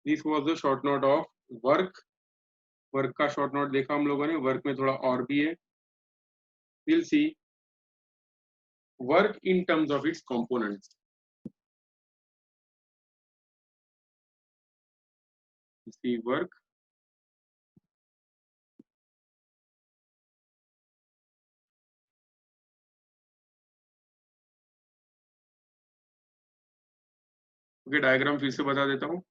This was the short note of work. Work का short note देखा हम लोगों ने, वर्क में थोड़ा और भी है। Will see work in terms of its components. See work okay, diagram फिर से बता देता हूँ।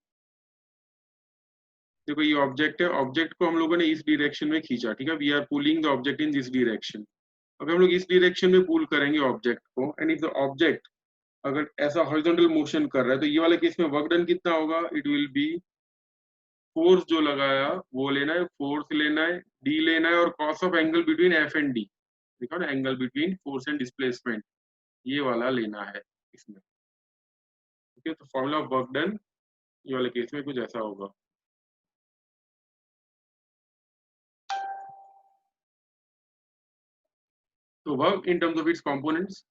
देखो ये ऑब्जेक्ट है, ऑब्जेक्ट को हम लोगों ने इस डायरेक्शन में खींचा, ठीक है, we are pulling the object in this direction. अगर हम लोग इस डायरेक्शन में पुल करेंगे ऑब्जेक्ट को, एंड इफ द ऑब्जेक्ट अगर ऐसा हॉरिजॉन्टल मोशन कर रहा है, तो ये वाले केस में वर्क डन कितना होगा, इट विल बी फोर्स जो लगाया वो लेना है, फोर्स लेना है, डी लेना है, और cos of angle between F and D, देखो ना, angle between force and displacement, ये वाला लेना है इसमें। ठीक है, तो फॉर्मूला ऑफ वर्क डन ये वाले केस में कुछ ऐसा होगा। तो work in terms of its components,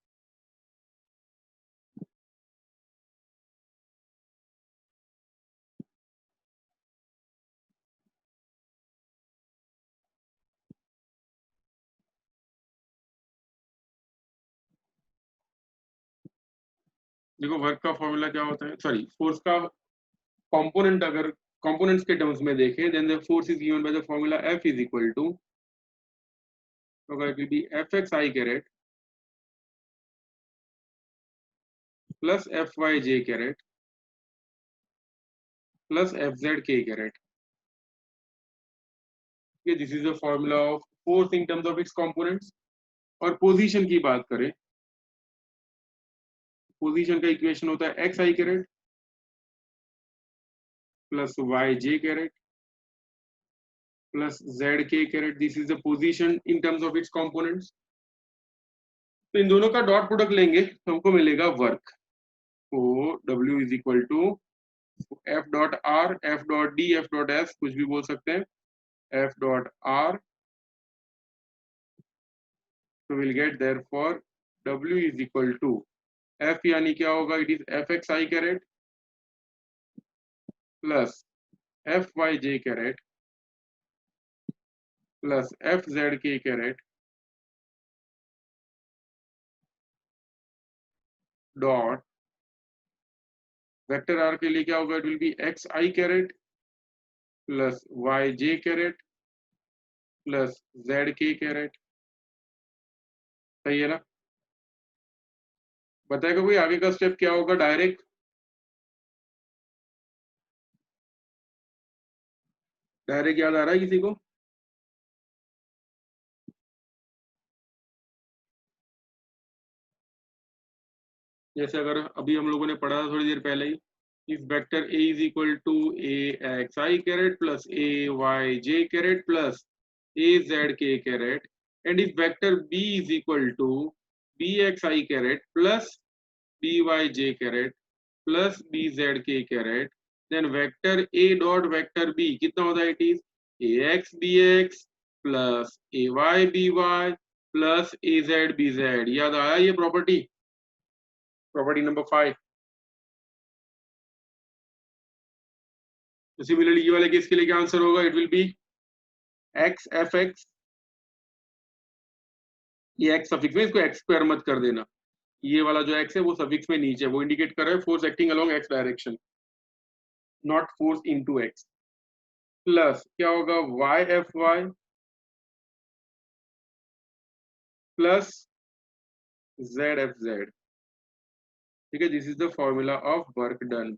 देखो वर्क का फॉर्मूला क्या होता है, सॉरी फोर्स का कंपोनेंट, अगर कंपोनेंट्स के टर्म्स में देखें, then the force is given by the formula F is equal to, तो it will be Fx i caret plus Fy j caret plus Fz k caret. This is the formula of force in terms of its components. और position की बात करें, position का equation होता है X आई caret plus Y जे caret plus Z के caret, this is the position in terms of its components. तो इन दोनों का डॉट प्रोडक्ट लेंगे तो हमको मिलेगा वर्क। तो W is equal to F dot R, F dot D, F dot S, कुछ भी बोल सकते हैं, एफ डॉट आर। तो will get therefore W is equal to F, यानी क्या होगा, it is F X I caret plus F Y J caret plus F Z के कैरेट डॉट वेक्टर आर के लिए क्या होगा, it will be x I caret plus Y J caret plus Z के carat. सही है ना? बताएगा कोई आगे का स्टेप क्या होगा, डायरेक्ट डायरेक्ट याद आ रहा है किसी को? जैसे अगर अभी हम लोगों ने पढ़ा था थोड़ी देर पहले ही, if vector A is equal to A x I caret plus A y J caret plus A z के caret, and if vector B is equal to B x I caret plus B y J caret plus B z के caret, then vector A dot vector B कितना होता है, it is A x B x plus A y B y plus A z B Z. याद आया ये property, property number 5। तो similarly ये वाले केस के लिए क्या आंसर होगा, it will be x F x, ये एक्स सफिक्स में, इसको एक्स स्क्वायर मत कर देना, ये वाला जो एक्स है वो सफिक्स में नीचे, वो इंडिकेट कर रहा है force acting along X direction, not force into X. Plus क्या होगा, Y F Y plus Z F Z. ठीक है, this is the formula of work done.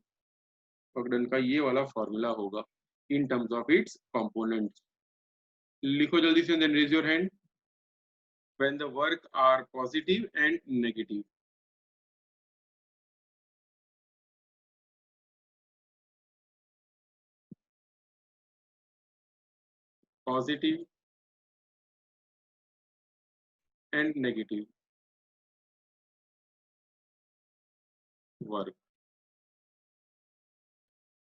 Work done का ये वाला फॉर्मूला होगा in terms of its components. लिखो जल्दी से, then raise your hand when the work are positive and negative. Positive and negative work.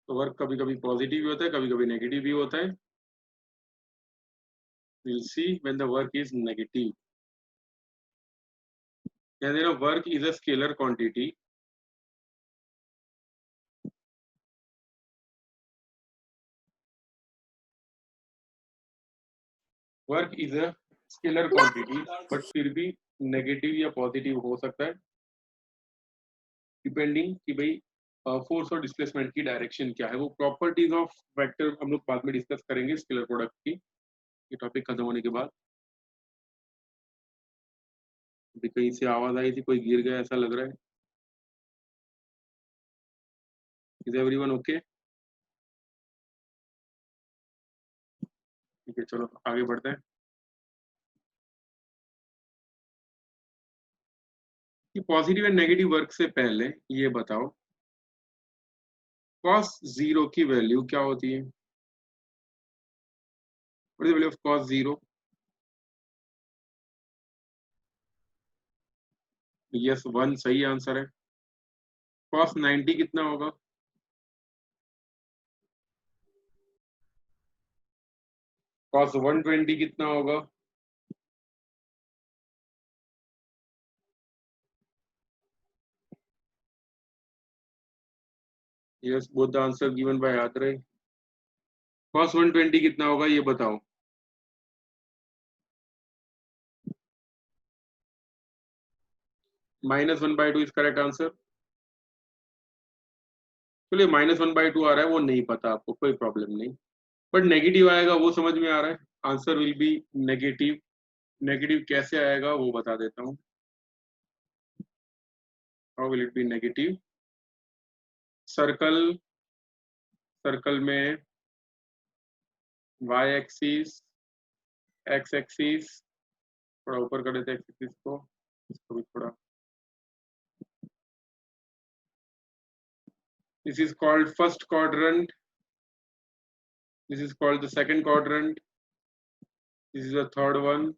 तो वर्क कभी कभी पॉजिटिव भी होता है, कभी कभी नेगेटिव भी होता है। Will see when the work is negative. ध्यान देना, work is a scalar quantity, work is a scalar quantity, but फिर भी नेगेटिव या पॉजिटिव हो सकता है डिपेंडिंग कि भाई फोर्स और डिस्प्लेसमेंट की डायरेक्शन क्या है। वो प्रॉपर्टीज ऑफ वेक्टर हम लोग बाद में डिस्कस करेंगे स्केलर प्रोडक्ट की, ये टॉपिक खत्म होने के बाद। अभी कहीं से आवाज आई थी, कोई गिर गया ऐसा लग रहा है। Is everyone okay? ठीक है, चलो आगे बढ़ते हैं कि पॉजिटिव एंड नेगेटिव वर्क से पहले ये बताओ cos जीरो की वैल्यू क्या होती है? What is the value of cos zero? Yes, 1 सही आंसर है। cos 90 कितना होगा? cos 120 कितना होगा? Yes, both the answer given by Atreya. cos 120 कितना होगा ये बताओ। -1/2 इज करेक्ट आंसर। चलिए, -1/2 आ रहा है वो नहीं पता आपको, कोई प्रॉब्लम नहीं, बट नेगेटिव आएगा वो समझ में आ रहा है। Answer will be negative. Negative कैसे आएगा वो बता देता हूँ। How will it be negative? Circle, circle में y एक्सिस, x एक्सिस, थोड़ा ऊपर कर देते हैं x एक्सिस को, इसको भी थोड़ा। This is called first quadrant, this is called the second quadrant, this is the third one,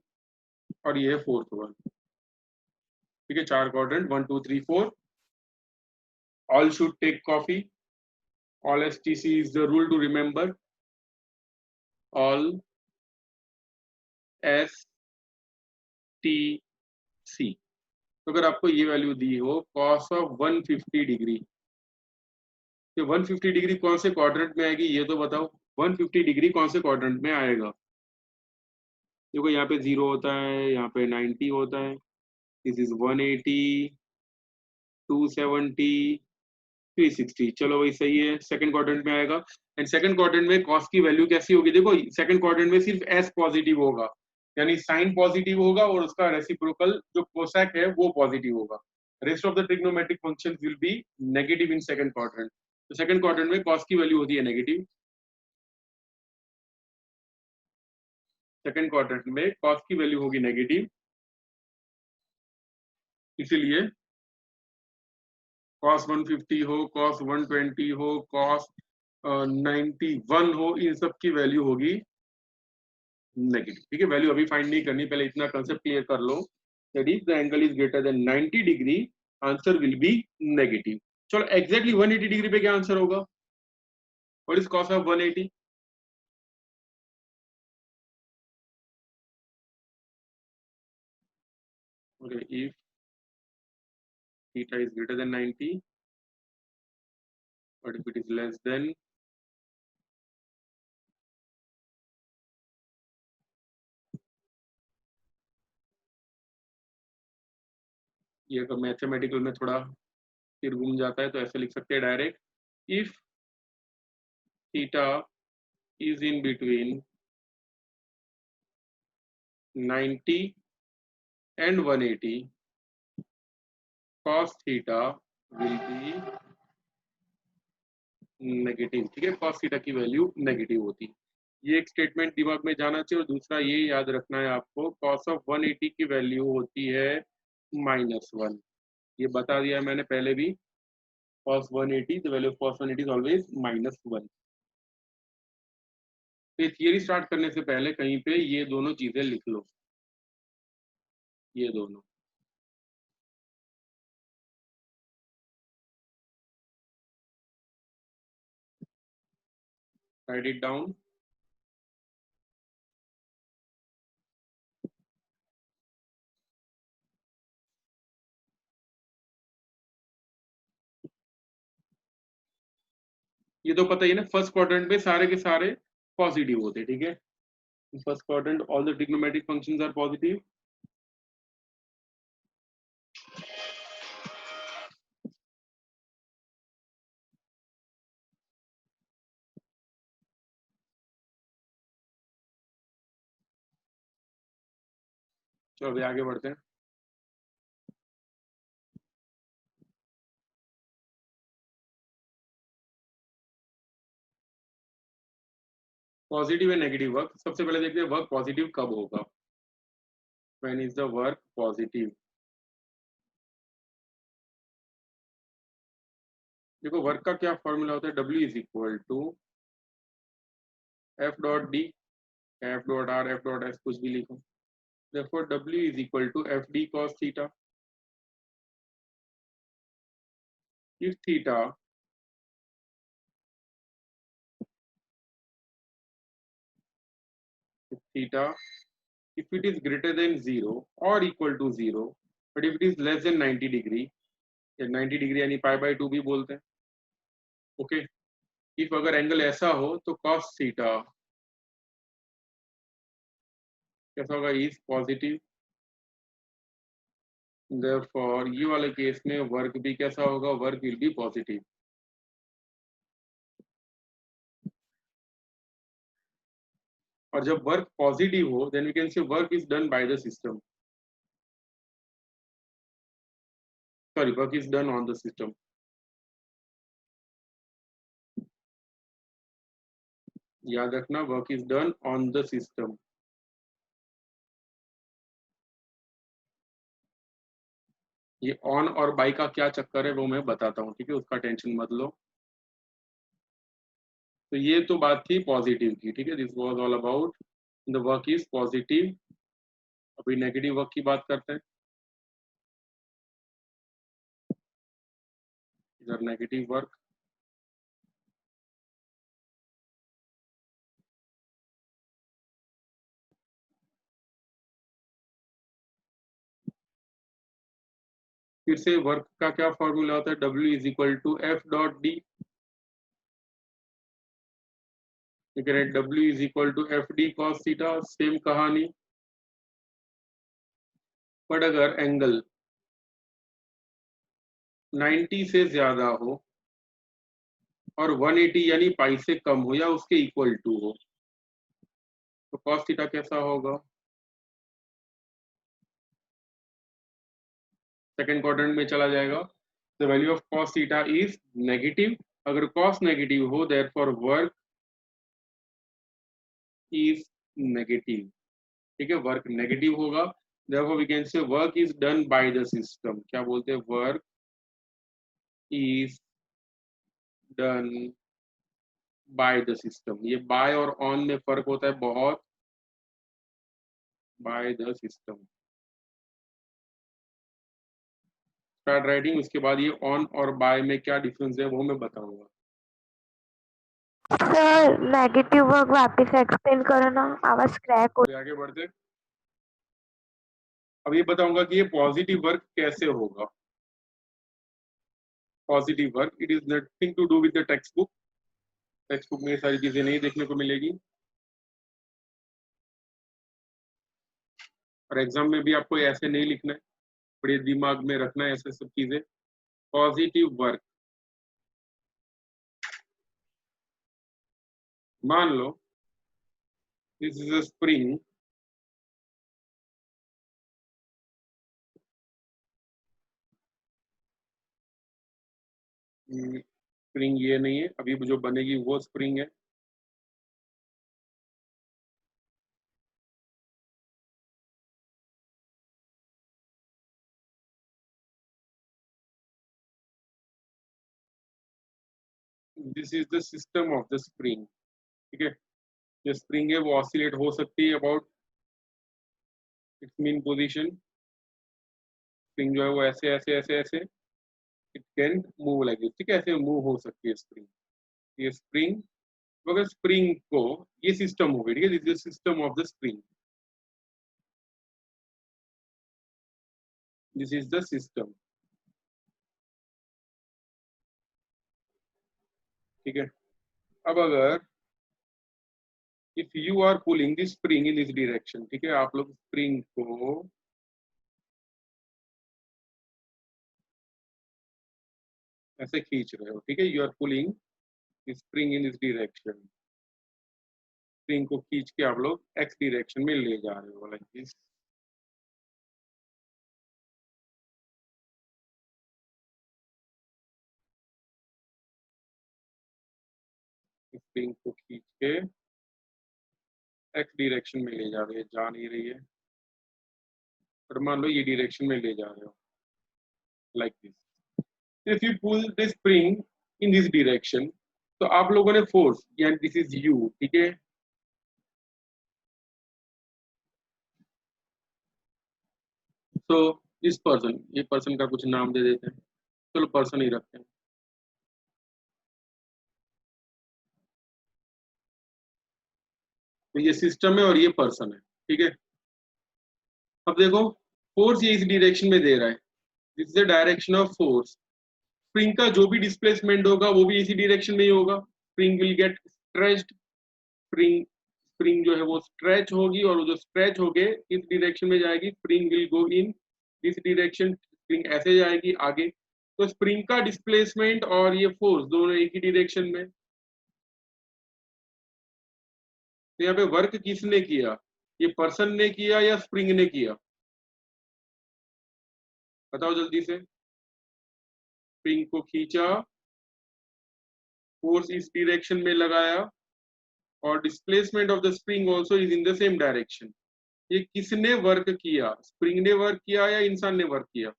और ये है फोर्थ वन। ठीक है, 4 quadrant, 1 2 3 4। All should take coffee. All STC is the rule to remember. All STC। तो अगर आपको ये value दी हो cos ऑफ 150 डिग्री, तो 150 डिग्री कौन से क्वाड्रेंट में आएगी ये तो बताओ। 150 डिग्री कौन से क्वाड्रेंट में आएगा? देखो यहाँ पे 0 होता है, यहाँ पे 90 होता है, दिस इज 180, 270, 360। चलो वही सही है, सेकंड क्वाड्रेंट में आएगा। एंड सेकंड क्वाड्रेंट में कॉस की वैल्यू कैसी होगी? देखो सेकंड क्वाड्रेंट में सिर्फ एस पॉजिटिव होगा, यानी साइन पॉजिटिव होगा, और उसका रेसिप्रोकल जो कोसेक है वो पॉजिटिव होगा। Rest of the trigonometric functions will be negative in second quadrant. तो सेकंड क्वाड्रेंट में कॉस की वैल्यू होती है नेगेटिव। सेकंड क्वाड्रेंट में कॉस की वैल्यू होगी नेगेटिव, इसीलिए cos 150 हो, cos 120 हो, cos 91 हो, इन सब की वैल्यू होगी नेगेटिव। ठीक है, वैल्यू अभी फाइंड नहीं करनी, पहले इतना कंसेप्ट क्लियर कर लो that if the angle is greater than 90 degree answer will be negative. चलो एग्जैक्टली 180 डिग्री पे क्या आंसर होगा? What is cos of 180? Okay, if theta is greater than 90, but if it is less than, ये तो mathematical में थोड़ा फिर घूम जाता है, तो ऐसे लिख सकते हैं direct, if theta is in between 90 and 180, cos theta will be negative. ठीक है, cos थीटा की वैल्यू नेगेटिव होती। ये एक स्टेटमेंट दिमाग में जाना चाहिए, और दूसरा ये याद रखना है आपको, cos ऑफ 180 की वैल्यू होती है -1। ये बता दिया मैंने पहले भी, cos 180, the value of cos 180 is always -1। तो ये थियरी स्टार्ट करने से पहले कहीं पे ये दोनों चीजें लिख लो, ये दोनों। Right it down. ये तो पता ही है ना, फर्स्ट क्वाड्रेंट में सारे के सारे पॉजिटिव होते, ठीक है। In first quadrant, all the trigonometric functions are positive. चलो अभी आगे बढ़ते हैं. Positive and negative work. सबसे पहले देखते हैं वर्क पॉजिटिव कब होगा. When is the work positive. देखो वर्क का क्या फॉर्मूला होता है. W is equal to F dot D, F dot R, F dot S, कुछ भी लिखो. therefore W is equal to FD cos theta. If theta if it is greater than 0 or equal to 0, but if it is less than 90 degree, 90 degree यानी pi by 2 भी बोलते हैं. Okay. If अगर angle ऐसा हो तो cos theta कैसा होगा. Is positive. therefore ये वाले केस में वर्क भी कैसा होगा. Work will be positive. और जब वर्क पॉजिटिव हो then we can say work is done by the system. Sorry, work is done on the system. याद रखना, work is done on the system. ये ऑन और बाई का क्या चक्कर है वो मैं बताता हूँ. ठीक है, उसका टेंशन मत लो. तो ये तो बात थी पॉजिटिव की. ठीक है, this was all about the work is positive. अभी नेगेटिव वर्क की बात करते हैं. इधर नेगेटिव वर्क. फिर से वर्क का क्या फॉर्मूला होता है. W is equal to F dot D. W is equal to F D cos theta. Same कहानी. बट अगर एंगल 90 से ज्यादा हो और 180 यानी पाई से कम हो या उसके इक्वल टू हो तो कॉस थीटा कैसा होगा. सेकंड क्वाड्रेंट में चला जाएगा. The value of cos theta is negative. अगर कॉस नेगेटिव हो देयरफॉर वर्क इज नेगेटिव. ठीक है, वर्क नेगेटिव होगा. therefore we can say work is done by the system. क्या बोलते हैं. Work is done by the system. ये bye और ऑन में फर्क होता है बहुत. Bye the system start writing. उसके बाद ये ऑन और बाय में क्या डिफरेंस है वो मैं बताऊंगा. सर नेगेटिव वर्क वापस एक्सप्लेन करो ना, आवाज क्रैक हो. आगे बढ़ते. अब ये बताऊंगा कि ये पॉजिटिव वर्क कैसे होगा. Positive work it is nothing to do with the textbook. Textbook में ये सारी चीजें नहीं देखने को मिलेगी और एग्जाम में भी आपको ऐसे नहीं लिखना है. बड़े दिमाग में रखना है ऐसे सब चीजें. Positive work. मान लो this is a spring. Spring ये नहीं है, अभी जो बनेगी वो स्प्रिंग है. This is the system of the spring. ठीक है, जो स्प्रिंग है वो ऑसिलेट हो सकती है about it's mean position. Spring जो है वो ऐसे ऐसे ऐसे ऐसे it can move like this. ठीक है, ऐसे मूव हो सकती है स्प्रिंग. ये स्प्रिंग. अगर स्प्रिंग को ये सिस्टम हो गई. ठीक है, this is system of the spring. This is the system. ठीक है, अब अगर if you are pulling this spring in this direction, ठीक है, आप लोग स्प्रिंग को ऐसे खींच रहे हो, ठीक है, you are pulling spring in this direction, spring को खींच के आप लोग एक्स डायरेक्शन में ले जा रहे हो, लाइक दिस। स्प्रिंग को खींच के एक्स डायरेक्शन में ले जा रहे हैं, जा नहीं रही है, पर मान लो ये डायरेक्शन में ले जा रहे हो, like this. If you pull the spring in this direction, तो आप लोगों ने फोर्स, यानी दिस इज यू, ठीक है, तो दिस पर्सन, ये पर्सन का कुछ नाम दे देते हैं, चलो पर्सन ही रखते हैं, तो ये सिस्टम है और ये पर्सन है, ठीक है। अब देखो, फोर्स ये इस डायरेक्शन में दे रहा है, this is the direction of force. Spring का जो भी डिस्प्लेसमेंट होगा वो भी इसी डायरेक्शन में ही होगा, spring will get stretched, spring spring जो है वो स्ट्रेच होगी, और वो जो स्ट्रेच होके इस डायरेक्शन में जाएगी, spring will go in this direction, spring ऐसे जाएगी आगे। तो स्प्रिंग का डिस्प्लेसमेंट और ये फोर्स दोनों एक ही डायरेक्शन में। तो यहाँ पे वर्क किसने किया, ये पर्सन ने किया या स्प्रिंग ने किया, बताओ जल्दी से। स्प्रिंग को खींचा, फोर्स इस डायरेक्शन में लगाया, और displacement of the spring also is in the same direction. ये किसने वर्क किया, स्प्रिंग ने वर्क किया या इंसान ने वर्क किया?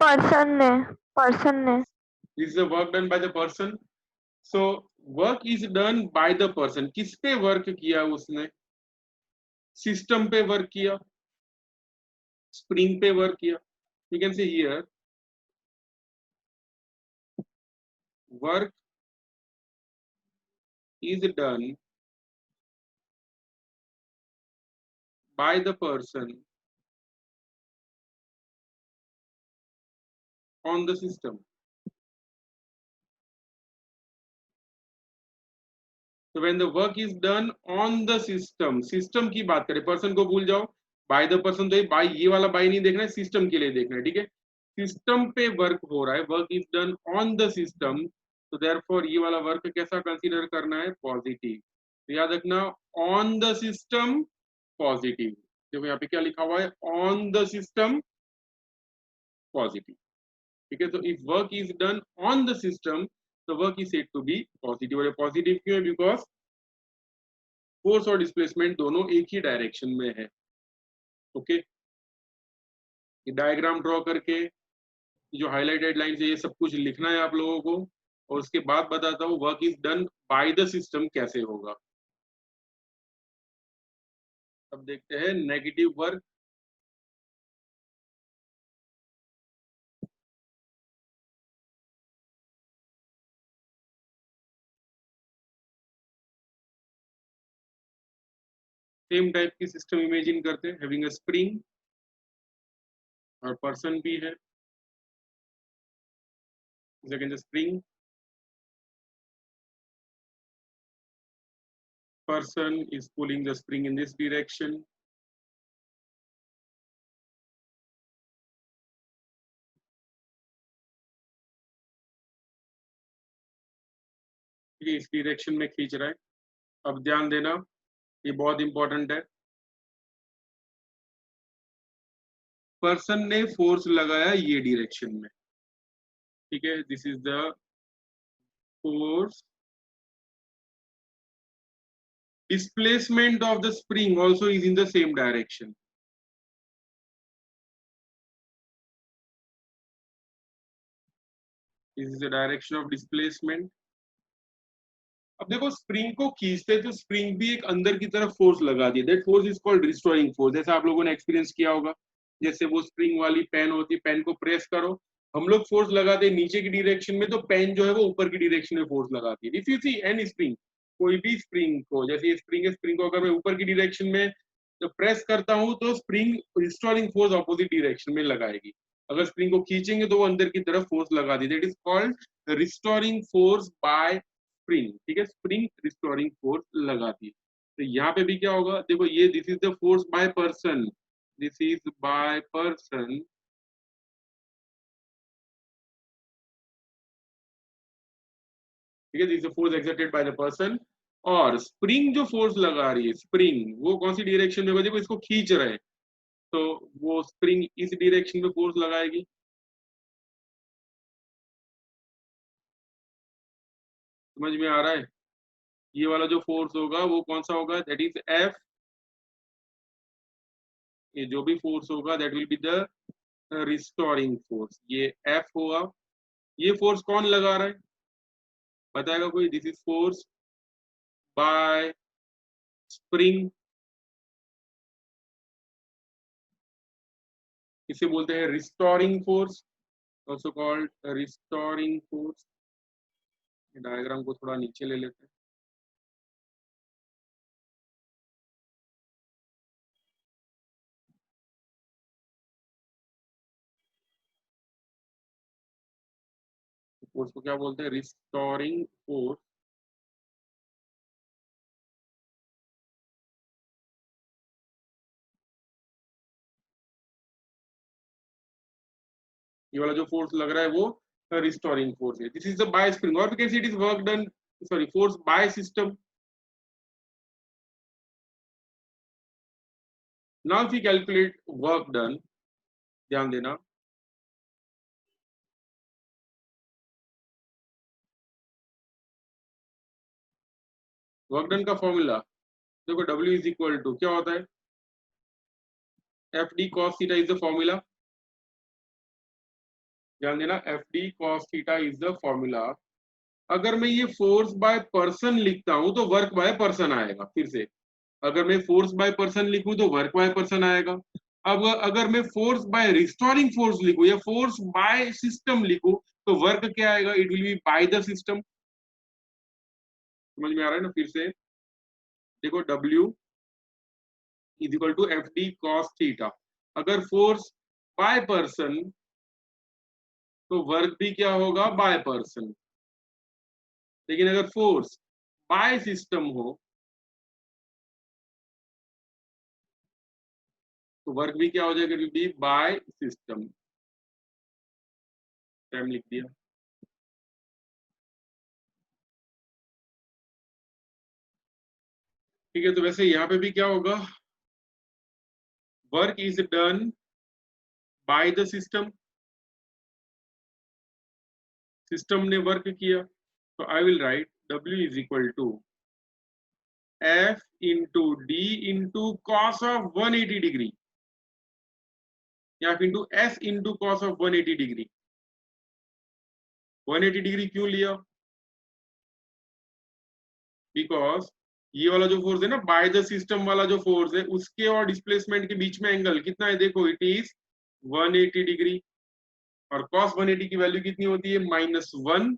पर्सन ने this is the work done by the person. So work is done by the person, किस पे वर्क किया उसने? सिस्टम पे वर्क किया, स्प्रिंग पे वर्क किया। You can say here work is done by the person on the system. So when the work is done on the system, system की बात करें, person को भूल जाओ, by the person तो by ये वाला by नहीं देखना है, system के लिए देखना है, ठीक है। सिस्टम पे वर्क हो रहा है, work is done on the system, तो देयरफॉर ये वाला वर्क कैसा कंसीडर करना है, पॉजिटिव। तो याद रखना, ऑन द सिस्टम पॉजिटिव। देखो यहाँ पे क्या लिखा हुआ है, ऑन द सिस्टम पॉजिटिव, ठीक है। तो if work is done on the system, तो work is said to be positive. और पॉजिटिव क्यों है, बिकॉज फोर्स और डिस्प्लेसमेंट दोनों एक ही डायरेक्शन में है। ओके, ये डायग्राम ड्रॉ करके जो हाईलाइटेड लाइन है ये सब कुछ लिखना है आप लोगों को, और उसके बाद बताता हूँ work is done by the system कैसे होगा। अब देखते हैं नेगेटिव वर्क। सेम टाइप की सिस्टम इमेजिन करते हैं, हैविंग अ स्प्रिंग और पर्सन भी है, second spring, person is pulling the spring in this direction, ये इस डायरेक्शन में खींच रहा है। अब ध्यान देना, ये बहुत इंपॉर्टेंट है, पर्सन ने फोर्स लगाया ये डायरेक्शन में, ठीक है, this is the force, displacement of the spring also is in the same direction. This is the direction of displacement. अब देखो स्प्रिंग को खींचते तो स्प्रिंग भी एक अंदर की तरफ फोर्स लगाती है, that force is called restoring force. जैसे आप लोगों ने एक्सपीरियंस किया होगा, जैसे वो स्प्रिंग वाली पेन होती है, पेन को प्रेस करो, हम लोग फोर्स लगाते हैं नीचे की डायरेक्शन में, तो पेन जो है वो ऊपर की डायरेक्शन में फोर्स लगाती है। If you see any spring, कोई भी स्प्रिंग को, जैसे ये स्प्रिंग है, स्प्रिंग को अगर मैं ऊपर की डायरेक्शन में तो प्रेस करता हूं, तो spring restoring force opposite direction में लगाएगी। अगर स्प्रिंग को खींचेंगे तो वो अंदर की तरफ फोर्स लगा दी, that is called restoring force by spring. ठीक है, स्प्रिंग रिस्टोरिंग फोर्स लगाती है। तो यहाँ पे भी क्या होगा, देखो ये this is the force by person, this is by person, ठीक है, this is force exerted by the person. और स्प्रिंग जो फोर्स लगा रही है, स्प्रिंग वो कौन सी डायरेक्शन में होगा, देखो इसको खींच रहे हैं, तो वो स्प्रिंग इस डायरेक्शन में फोर्स लगाएगी। समझ में आ रहा है? ये वाला जो फोर्स होगा वो कौन सा होगा, दैट इज एफ। ये जो भी फोर्स होगा that will be the restoring force, ये एफ होगा। ये फोर्स कौन लगा रहा है, बताएगा कोई? This is force by spring, इसे बोलते हैं restoring force, also called restoring force. Diagram को थोड़ा नीचे ले लेते हैं। फोर्स को क्या बोलते हैं, रिस्टोरिंग फोर्स। ये वाला जो फोर्स लग रहा है वो रिस्टोरिंग फोर्स है, this is the by spring, और we can see it is work done, sorry force by system. Now if we calculate work done, ध्यान देना, वर्क डन का फॉर्मूला देखो, W इज इक्वल टू क्या होता है, F D cos theta is the formula. ध्यान देना, F D cos theta is the formula. अगर मैं ये फोर्स बाय पर्सन लिखता हूं तो वर्क बाय पर्सन आएगा। फिर से, अगर मैं फोर्स बाय पर्सन लिखूं तो वर्क बाय पर्सन आएगा। अब अगर मैं फोर्स बाय रिस्टोरिंग फोर्स लिखूं या फोर्स बाय सिस्टम लिखूं तो वर्क क्या आएगा, it will B bye the system. समझ में आ रहा है ना? फिर से देखो, W is equal to F D cos theta. अगर फोर्स बाय पर्सन तो वर्क भी क्या होगा, बाय पर्सन। लेकिन अगर फोर्स बाय सिस्टम हो तो वर्क भी क्या हो जाएगा, it will B by system. Time लिख दिया। ठीक है, तो वैसे यहाँ पे भी क्या होगा, work is done by the system, system ने वर्क किया। तो I will write W is equal to F into D into cos of 180 degree, या into S into cos of 180 degree. 180 degree क्यों लिया, बिकॉज ये वाला जो फोर्स है ना, बाय द सिस्टम वाला जो फोर्स है, उसके और डिस्प्लेसमेंट के बीच में एंगल कितना है, देखो इट इज 180 डिग्री। और cos 180 की वैल्यू कितनी होती है, -1।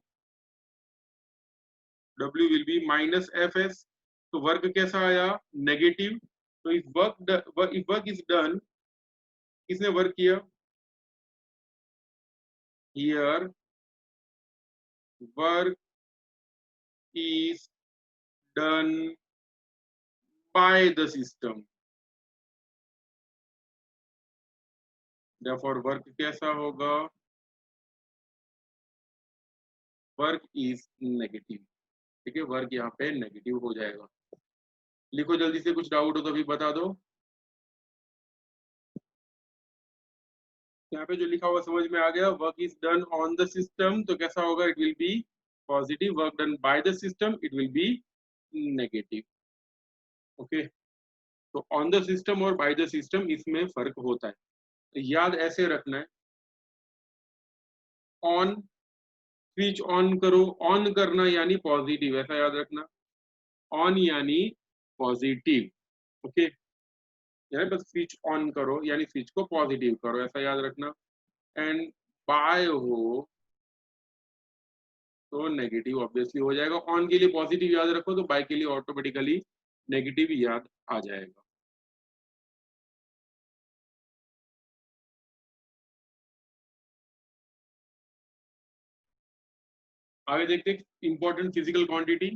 W will be minus F S. तो वर्क कैसा आया, नेगेटिव। तो इफ वर्क इज डन, किसने वर्क किया, here work is done by the system, therefore work कैसा होगा, वर्क इज नेगेटिव। ठीक है, वर्क यहाँ पे नेगेटिव हो जाएगा। लिखो जल्दी से, कुछ डाउट हो तो अभी बता दो। यहाँ पे जो लिखा हुआ समझ में आ गया, work is done on the system तो कैसा होगा, it will be positive. Work done by the system it will be negative. Okay, तो ऑन द सिस्टम और बाय द सिस्टम इसमें फर्क होता है, तो याद ऐसे रखना है। ऑन, स्विच ऑन करो, ऑन करना यानी पॉजिटिव, ऐसा याद रखना, ऑन यानी पॉजिटिव। ओके, यानी बस स्विच ऑन करो यानी स्विच को पॉजिटिव करो, ऐसा याद रखना। एंड बाय हो तो नेगेटिव ऑब्वियसली हो जाएगा। ऑन के लिए पॉजिटिव याद रखो तो बाय के लिए ऑटोमेटिकली नेगेटिव याद आ जाएगा। आगे देखते हैं इंपॉर्टेंट फिजिकल क्वांटिटी,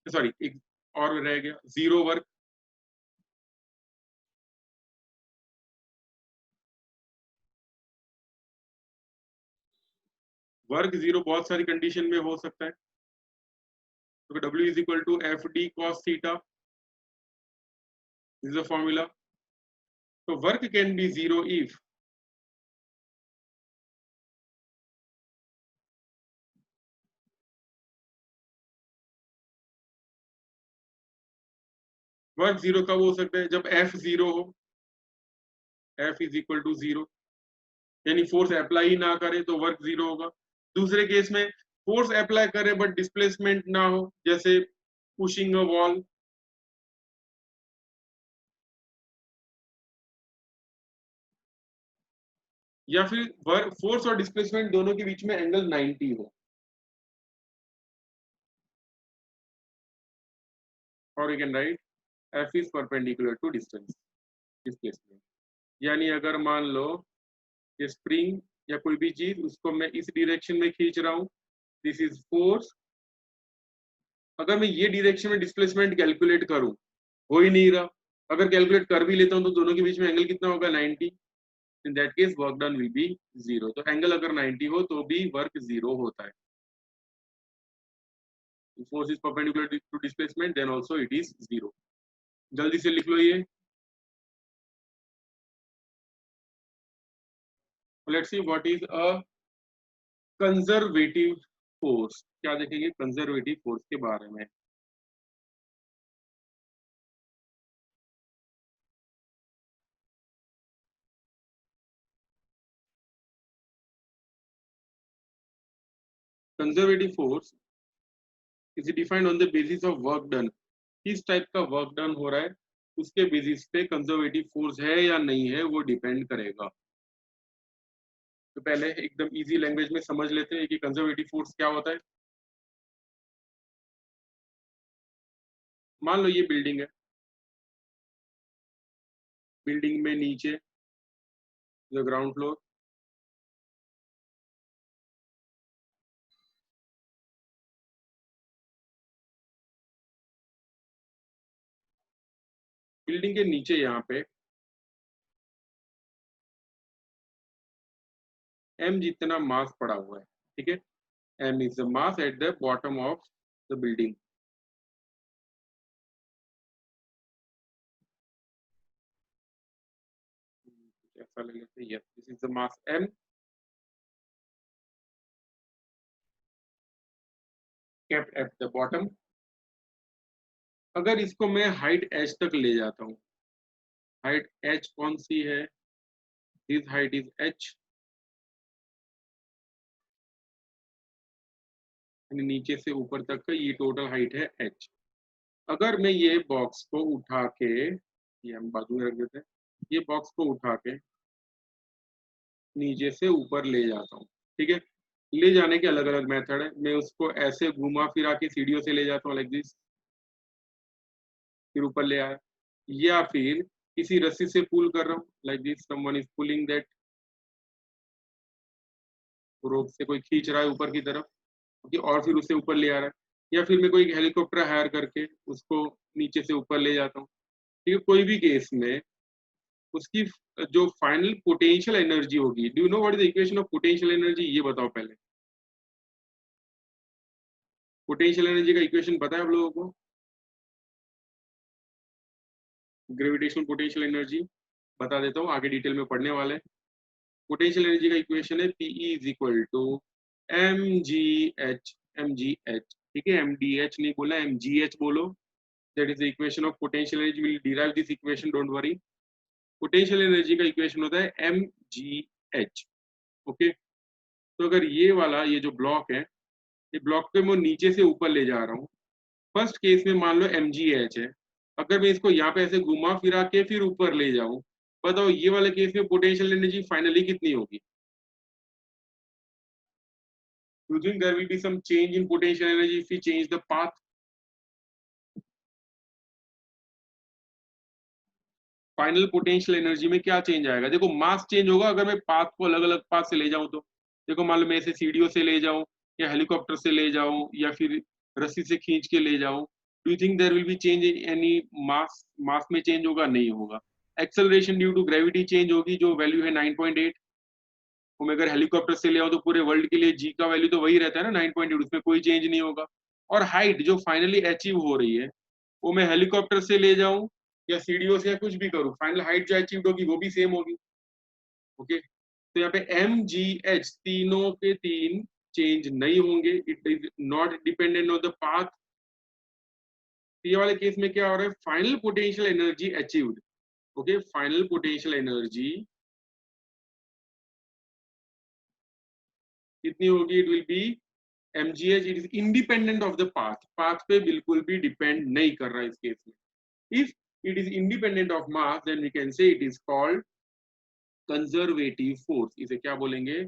सॉरी एक और रह गया, जीरो वर्क। वर्क जीरो बहुत सारी कंडीशन में हो सकता है, तो W is equal to F D cos theta, this is the formula. तो work can be zero if work zero कब हो सकता है, जब एफ जीरो हो, F is equal to zero, यानी फोर्स अप्लाई ही ना करे तो वर्क जीरो होगा। दूसरे केस में फोर्स अप्लाई करे बट डिस्प्लेसमेंट ना हो, जैसे पुशिंग अ वॉल, या फिर वर्क फोर्स और डिस्प्लेसमेंट दोनों के बीच में एंगल 90 हो, और you can write F is perpendicular to distance displacement. यानी अगर मान लो ये स्प्रिंग या कोई भी चीज, उसको मैं इस डायरेक्शन में खींच रहा हूं, दिस इज फोर्स, अगर मैं ये डायरेक्शन में डिस्प्लेसमेंट कैलकुलेट करूं, हो ही नहीं रहा, अगर कैलकुलेट कर भी लेता हूं तो दोनों के बीच में एंगल कितना होगा, 90, in that case work done will be zero. तो एंगल अगर 90 हो तो भी वर्क जीरो होता है। Force is perpendicular to displacement then also it is zero. जल्दी से लिख लो ये, let's see what is a conservative force. क्या देखेंगे कंजर्वेटिव फोर्स के बारे में। Conservative force is defined on the basis of work done, किस टाइप का वर्क डन हो रहा है उसके बेसिस पे कंजर्वेटिव फोर्स है या नहीं है वो डिपेंड करेगा। तो पहले एकदम इजी लैंग्वेज में समझ लेते हैं कि कंजर्वेटिव फोर्स क्या होता है। मान लो ये बिल्डिंग है, बिल्डिंग में नीचे जो ग्राउंड फ्लोर, बिल्डिंग के नीचे यहाँ पे m जितना मास पड़ा हुआ है, ठीक है, m is the mass at the bottom of the building. ऐसा ले लेते हैं, yes this is the mass m kept at the bottom। अगर इसको मैं हाइट h तक ले जाता हूँ, हाइट h कौन सी है, दिस हाइट इज h, नीचे से ऊपर तक का ये टोटल हाइट है h। अगर मैं ये बॉक्स को उठा के, ये हम बाजू में रख देते हैं, ये बॉक्स को उठा के नीचे से ऊपर ले जाता हूँ, ठीक है, ले जाने के अलग अलग मेथड है, मैं उसको ऐसे घुमा फिरा के सीढ़ियों से ले जाता हूँ लाइक दिस, फिर ऊपर ले आया, या फिर किसी रस्सी से पुल कर रहा हूँ like this, someone is pulling that, rope से कोई खींच रहा है ऊपर की तरफ, और फिर उसे ऊपर ले आ रहा है, या फिर मैं कोई हेलीकॉप्टर हायर करके उसको नीचे से ऊपर ले जाता हूँ, ठीक है। कोई भी केस में उसकी जो फाइनल पोटेंशियल एनर्जी होगी, do you know what is the equation of potential energy, ये बताओ पहले। पोटेंशियल एनर्जी का इक्वेशन पता है आप लोगों को, ग्रेविटेशनल पोटेंशियल एनर्जी, बता देता हूँ, आगे डिटेल में पढ़ने वाले हैं। पोटेंशियल एनर्जी का इक्वेशन है PE is equal to M G H, M G H, ठीक है, एम डी एच नहीं बोला, एम जी एच बोलो, that is the equation of potential energy, will derive this equation, don't worry. Potential energy का equation होता है M G H, okay. तो अगर ये वाला ये जो ब्लॉक है, ये ब्लॉक पे मैं नीचे से ऊपर ले जा रहा हूँ, फर्स्ट केस में मान लो एम जी एच है, अगर मैं इसको यहाँ पे ऐसे घुमा फिरा के फिर ऊपर ले जाऊं, बताओ ये वाले केस में पोटेंशियल एनर्जी फाइनली कितनी होगी। Do you think there will be some change in potential energy if we change the path? Final potential energy में क्या चेंज आएगा, देखो मास चेंज होगा अगर मैं पाथ को अलग अलग पाथ से ले जाऊं तो, देखो मान लो मैं इसे सीढ़ियों से ले जाऊं या हेलीकॉप्टर से ले जाऊं या फिर रस्सी से खींच के ले जाऊं, do you think there will be change in any mass? Mass में चेंज होगा? नहीं होगा। Acceleration due to gravity change होगी, जो वैल्यू है 9.8, वो मैं अगर हेलीकॉप्टर से ले आऊं तो पूरे वर्ल्ड के लिए जी का वैल्यू तो वही रहता है ना 9.8, उसमें कोई चेंज नहीं होगा। और हाइट जो फाइनली अचीव हो रही है, वो मैं हेलीकॉप्टर से ले जाऊं या सीढ़ियों से या कुछ भी करूं, फाइनल हाइट जो अचीव होगी वो भी सेम होगी। ओके, तो यहाँ पे एम जी एच तीनों के तीन चेंज नहीं होंगे, it is not dependent on the path. ये वाले केस में क्या हो रहा है, final potential energy achieved. Okay, final potential energy कितनी होगी, it will B mgh, it is independent of the path, path पे बिल्कुल भी डिपेंड नहीं कर रहा है इस केस में। If it is independent of mass, then we can say it is called conservative force. इसे क्या बोलेंगे,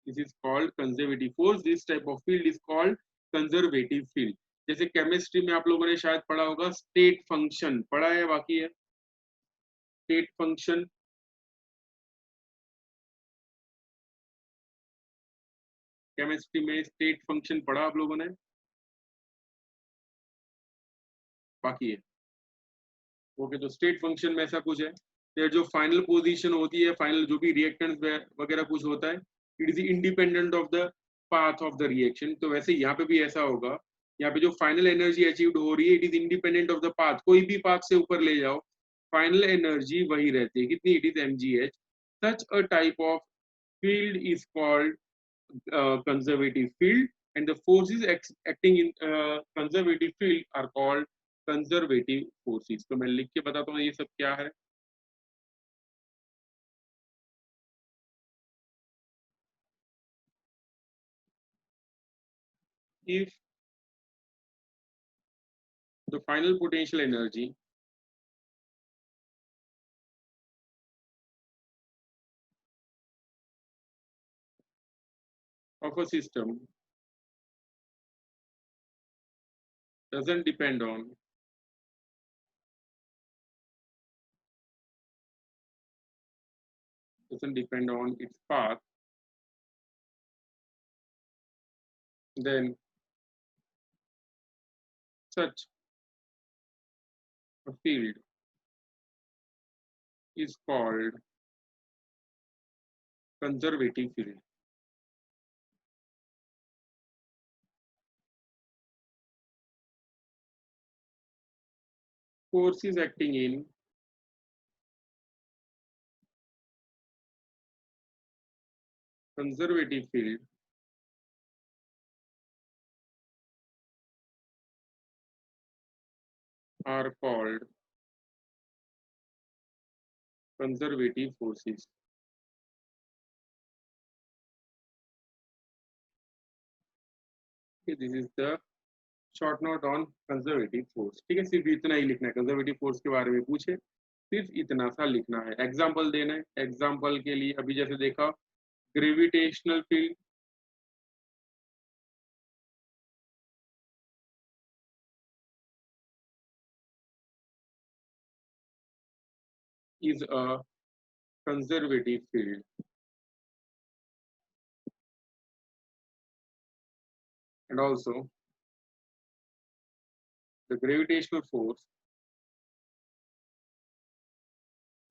this is called conservative force, this type of field is called conservative field. जैसे केमिस्ट्री में आप लोगों ने शायद पढ़ा होगा, स्टेट फंक्शन पढ़ा है, बाकी है स्टेट फंक्शन। केमिस्ट्री में स्टेट फंक्शन पढ़ा आप लोगों ने, बाकी है। ओके, तो स्टेट फंक्शन में ऐसा कुछ है, फिर जो फाइनल पोजीशन होती है, फाइनल जो भी रिएक्टेंट वगैरह कुछ होता है, it is independent of the path of the reaction. तो वैसे यहाँ पे भी ऐसा होगा, यहाँ पे जो फाइनल एनर्जी अचीव्ड हो रही है, it is independent of the path, कोई भी पाथ से ऊपर ले जाओ फाइनल एनर्जी वही रहती है, कितनी, it is mgh। Such a type of field is called conservative field, and the forces acting in conservative field are called conservative forces. तो मैं लिख के बताता हूँ ये सब क्या है। If the final potential energy of a system doesn't depend on its path, then such a field is called conservative field। Forces acting in conservative field are called conservative forces। Okay, this is the short note on conservative force. ठीक है, सिर्फ इतना ही लिखना है, conservative force के बारे में पूछे सिर्फ इतना सा लिखना है, एग्जाम्पल देना है। एग्जाम्पल के लिए अभी जैसे देखा, gravitational field is a conservative field, and also the gravitational force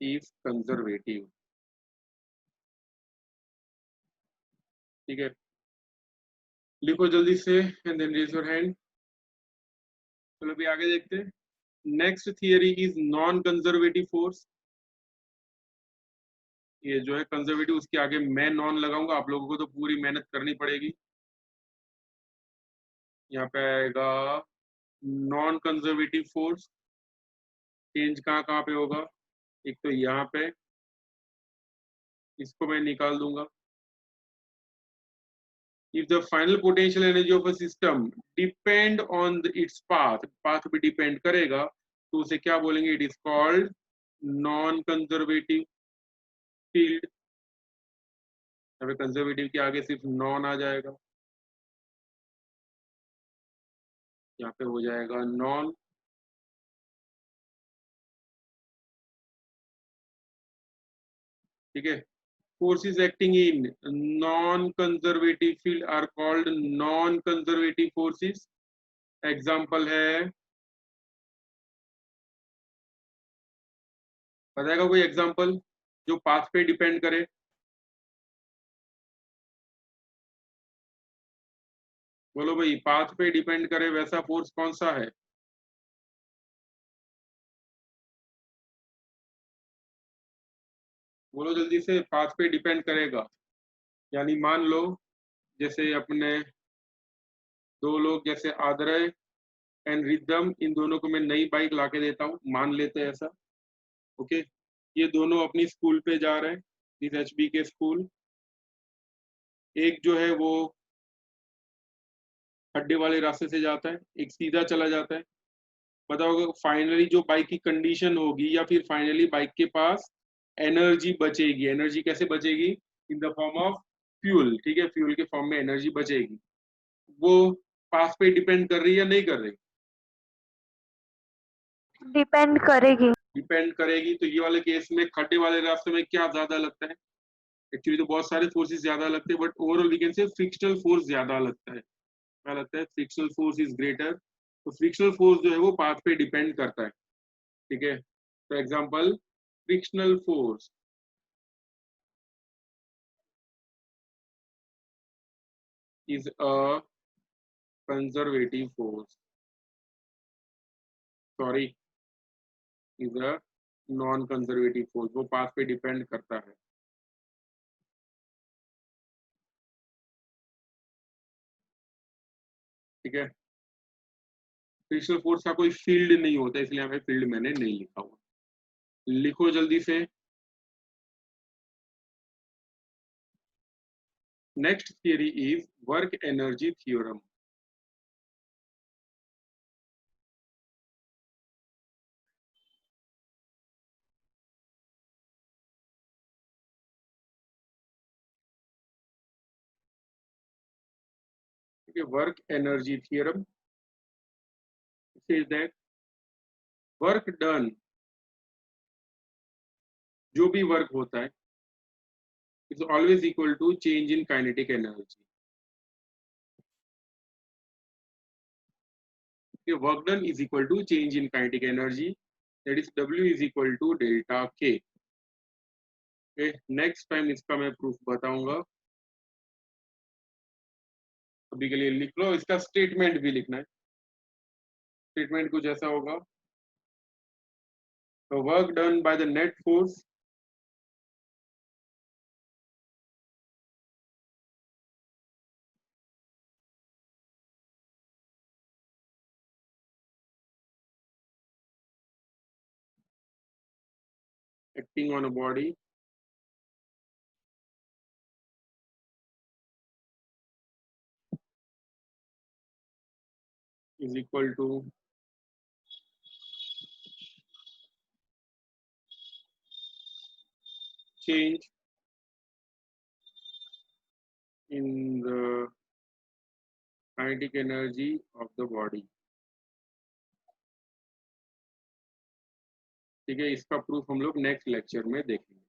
is conservative। ठीक है, लिखो जल्दी से and then raise your hand. चलो अभी आगे देखते हैं। Next theory is non conservative force. ये जो है कंजर्वेटिव, उसके आगे मैं नॉन लगाऊंगा, आप लोगों को तो पूरी मेहनत करनी पड़ेगी। यहाँ पे आएगा नॉन कंजर्वेटिव फोर्स, चेंज कहाँ कहाँ पे होगा, एक तो यहाँ पे, इसको मैं निकाल दूंगा। if the final potential energy of a system depend on its path, path भी depend करेगा, तो उसे क्या बोलेंगे, it is called non conservative field। अभी कंजर्वेटिव के आगे सिर्फ नॉन आ जाएगा, यहाँ पे हो जाएगा नॉन। ठीक है, forces acting in non-conservative field are called non-conservative forces. Example है, बताएगा कोई एग्जाम्पल जो पाथ पे डिपेंड करे? बोलो भाई, पाथ पे डिपेंड करे वैसा फोर्स कौन सा है? बोलो जल्दी से, पाथ पे डिपेंड करेगा। यानी मान लो जैसे अपने दो लोग, जैसे आद्रय एंड रिदम, इन दोनों को मैं नई बाइक लाके देता हूँ, मान लेते हैं ऐसा। ओके, ये दोनों अपनी स्कूल पे जा रहे हैं, इस एचबी के स्कूल। एक जो है वो खड्डे वाले रास्ते से जाता है, एक सीधा चला जाता है। बताओ फाइनली जो बाइक की कंडीशन होगी, या फिर फाइनली बाइक के पास एनर्जी बचेगी। एनर्जी कैसे बचेगी? In the form of fuel. ठीक है, फ्यूल के फॉर्म में एनर्जी बचेगी। वो पाथ पे डिपेंड कर रही है या नहीं कर रही? डिपेंड करेगी। डिपेंड करेगी। तो ये वाले केस में खड्डे वाले रास्ते में क्या ज्यादा लगता है? एक्चुअली तो बहुत सारे फोर्सेस ज्यादा लगते हैं, but overall we can say frictional force ज्यादा लगता है। क्या लगता है? Frictional force is greater. तो फ्रिक्शनल फोर्स जो है वो पाथ पे डिपेंड करता है। ठीक है, तो example, frictional force is a conservative force, sorry, is a non conservative force। वो पाथ पे डिपेंड करता है। ठीक है, फ्रिक्शनल फोर्स का कोई फील्ड नहीं होता, इसलिए हमें फील्ड मैंने नहीं लिखा हुआ। लिखो जल्दी से। Next theory is work energy theorem. Work energy theorem says that work done, जो भी वर्क होता है, is always equal to change in kinetic energy. Work done is equal to change in kinetic energy, that is W is equal to delta K। Next time इसका मैं proof बताऊंगा। अभी के लिए लिख लो, इसका स्टेटमेंट भी लिखना है। स्टेटमेंट कुछ ऐसा होगा, तो work done by the net force acting on a body is equal to change in the kinetic energy of the body। ठीक है, इसका प्रूफ हम लोग नेक्स्ट लेक्चर में देखेंगे।